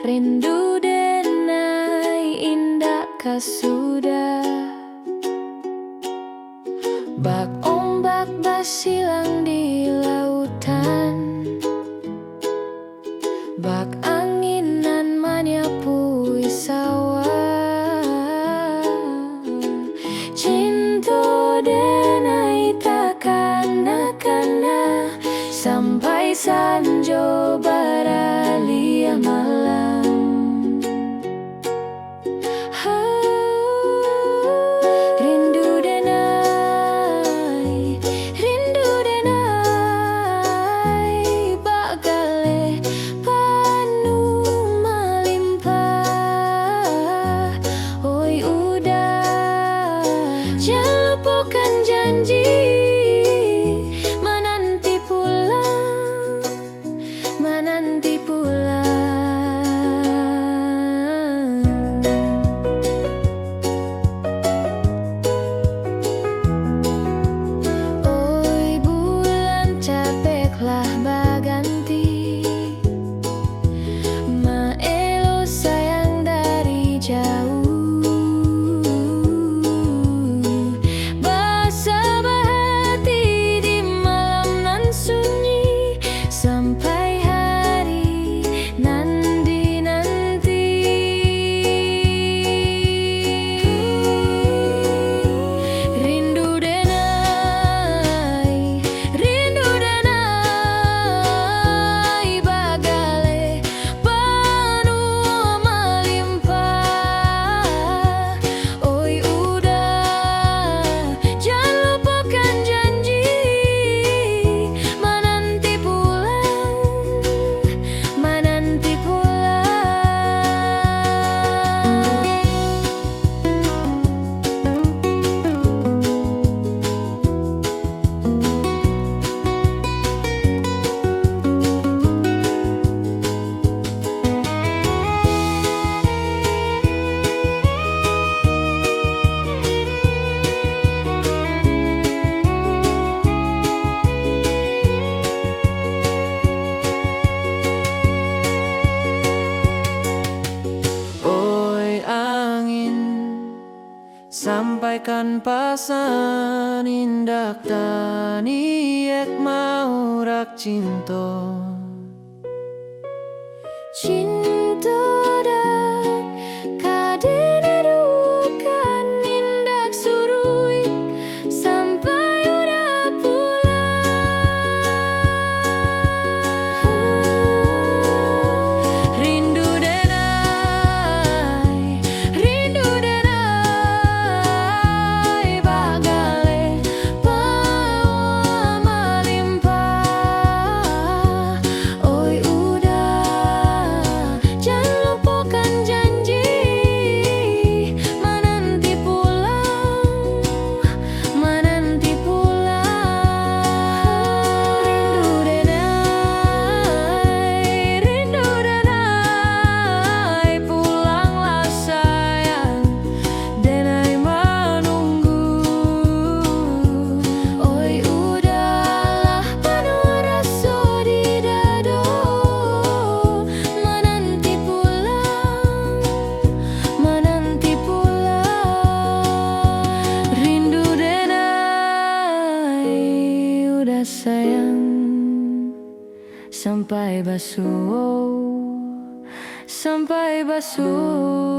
Rindu denai indah kasudah. Bak ombak basilang di lautan, bak anginan menyapui sawah. Cinta denai takkan kena sampai sanjo baralia malam. Rindu denai bagale penuh melimpah. Oi udah, jangan lupakan janji menanti pulang, menanti pulang. Oi bulan capeklah baganti, maelo sayang dari jauh. Basah hati di malam nan sunyi sampai hari nanti. Rindu denai bagale penuh melimpah. Oi udah, jangan lupakan janji menanti pulang, menanti Oi angin, sampaikan pesan indah tani ek mau rak cinta. cinta dan kadene dukan indak surui sampai udah pulang. Rindu denai bagale penuh melimpah. Oi udah, jangan lupakan janji menanti pulang, menanti pulang. Rindu denai pulanglah sayang, denai menunggu. Oi udahlah penuh rasa di dada, menanti pulang, menanti pulang. Rindu denai udah sayang, sampai basuh, sampai basuh.